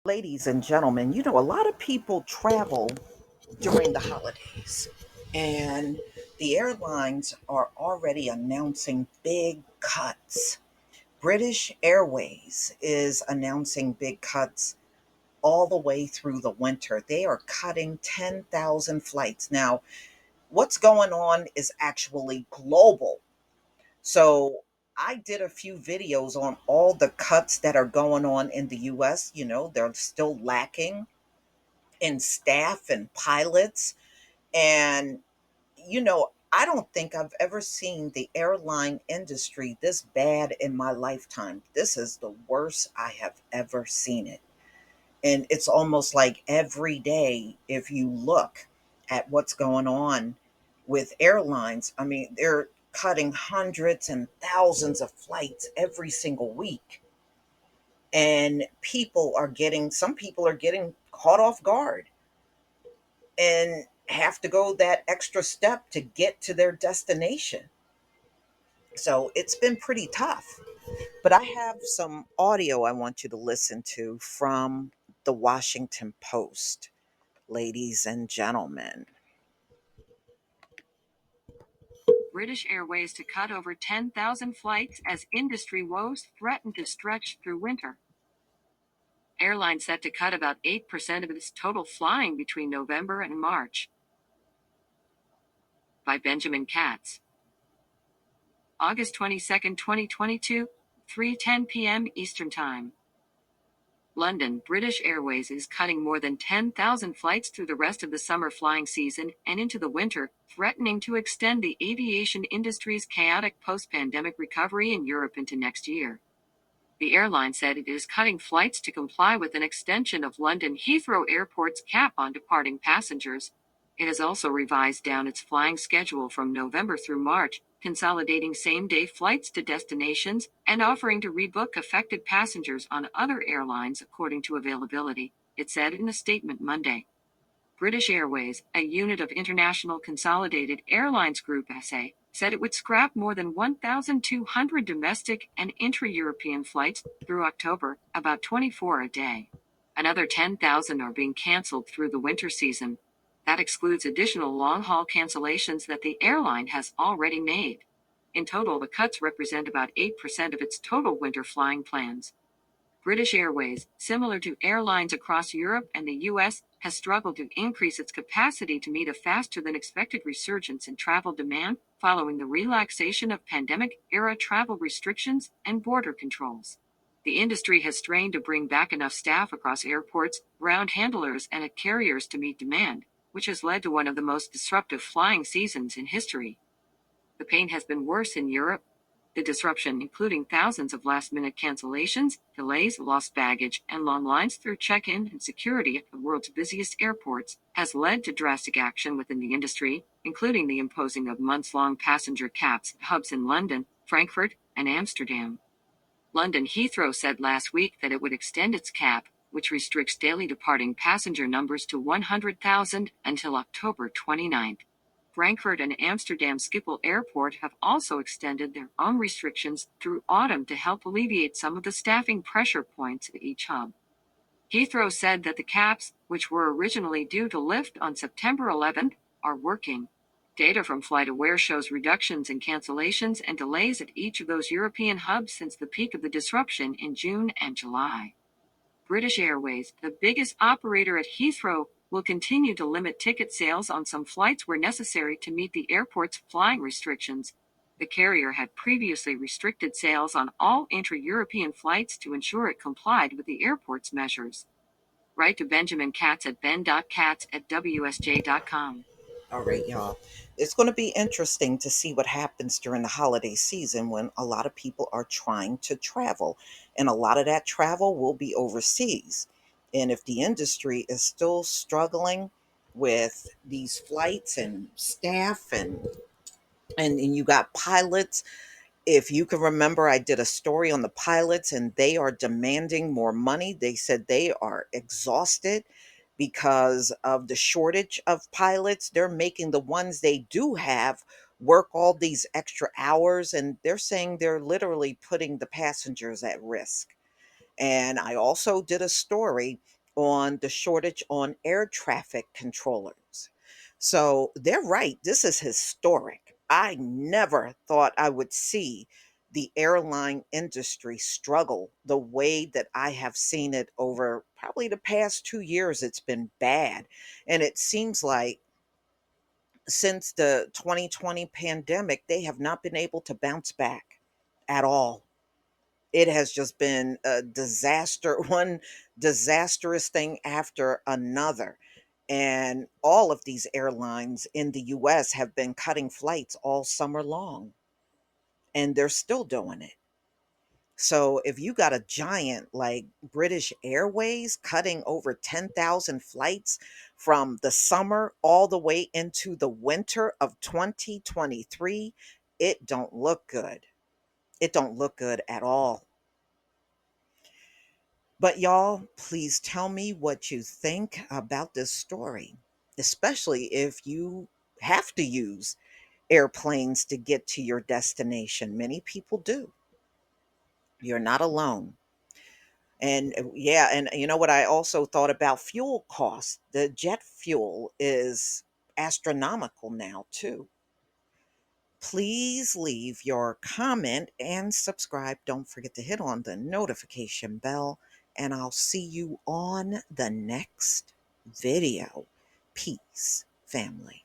Ladies and gentlemen, a lot of people travel during the holidays, and the airlines are already announcing big cuts. British Airways is announcing big cuts all the way through the winter. They are cutting 10,000 flights. Now, what's going on is actually global. So, I did a few videos on all the cuts that are going on in the US. They're still lacking and staff and pilots. And, I don't think I've ever seen the airline industry this bad in my lifetime. This is the worst I have ever seen it. And it's almost like every day, if you look at what's going on with airlines, I mean, they're cutting hundreds and thousands of flights every single week. And some people are getting caught off guard and have to go that extra step to get to their destination. So it's been pretty tough. But I have some audio I want you to listen to from the Washington Post, ladies and gentlemen. British Airways to cut over 10,000 flights as industry woes threaten to stretch through winter. Airline set to cut about 8% of its total flying between November and March. By Benjamin Katz. August 22, 2022, 3:10 p.m. Eastern Time. London, British Airways is cutting more than 10,000 flights through the rest of the summer flying season and into the winter, threatening to extend the aviation industry's chaotic post-pandemic recovery in Europe into next year. The airline said it is cutting flights to comply with an extension of London Heathrow Airport's cap on departing passengers. It has also revised down its flying schedule from November through March, consolidating same-day flights to destinations and offering to rebook affected passengers on other airlines according to availability, it said in a statement Monday. British Airways, a unit of International Consolidated Airlines Group SA, said it would scrap more than 1,200 domestic and intra-European flights through October, about 24 a day. Another 10,000 are being canceled through the winter season. That excludes additional long-haul cancellations that the airline has already made. In total, the cuts represent about 8% of its total winter flying plans. British Airways, similar to airlines across Europe and the US, has struggled to increase its capacity to meet a faster than expected resurgence in travel demand following the relaxation of pandemic-era travel restrictions and border controls. The industry has strained to bring back enough staff across airports, ground handlers, and at carriers to meet demand, which has led to one of the most disruptive flying seasons in history. The pain has been worse in Europe. The disruption, including thousands of last-minute cancellations, delays, lost baggage, and long lines through check-in and security at the world's busiest airports, has led to drastic action within the industry, including the imposing of months-long passenger caps at hubs in London, Frankfurt, and Amsterdam. London Heathrow said last week that it would extend its cap, which restricts daily departing passenger numbers to 100,000 until October 29. Frankfurt and Amsterdam Schiphol Airport have also extended their own restrictions through autumn to help alleviate some of the staffing pressure points at each hub. Heathrow said that the caps, which were originally due to lift on September 11th, are working. Data from FlightAware shows reductions in cancellations and delays at each of those European hubs since the peak of the disruption in June and July. British Airways, the biggest operator at Heathrow, will continue to limit ticket sales on some flights where necessary to meet the airport's flying restrictions. The carrier had previously restricted sales on all intra-European flights to ensure it complied with the airport's measures. Write to Benjamin Katz at ben.katz@wsj.com. All right, y'all. It's going to be interesting to see what happens during the holiday season when a lot of people are trying to travel. And a lot of that travel will be overseas. And if the industry is still struggling with these flights and staff and you got pilots, if you can remember, I did a story on the pilots and they are demanding more money. They said they are exhausted because of the shortage of pilots. They're making the ones they do have work all these extra hours, and they're saying they're literally putting the passengers at risk. And I also did a story on the shortage on air traffic controllers. So they're right. This is historic. I never thought I would see the airline industry struggle the way that I have seen it over probably the past 2 years. It's been bad. And it seems like since the 2020 pandemic, they have not been able to bounce back at all. It has just been a disaster, one disastrous thing after another. And all of these airlines in the US have been cutting flights all summer long, and they're still doing it. So if you got a giant like British Airways cutting over 10,000 flights from the summer all the way into the winter of 2023, it don't look good. It don't look good at all. But y'all, please tell me what you think about this story, especially if you have to use airplanes to get to your destination. Many people do. You're not alone. And yeah, and you know what I also thought about fuel costs. The jet fuel is astronomical now, too. Please leave your comment and subscribe. Don't forget to hit on the notification bell, and I'll see you on the next video. Peace, family.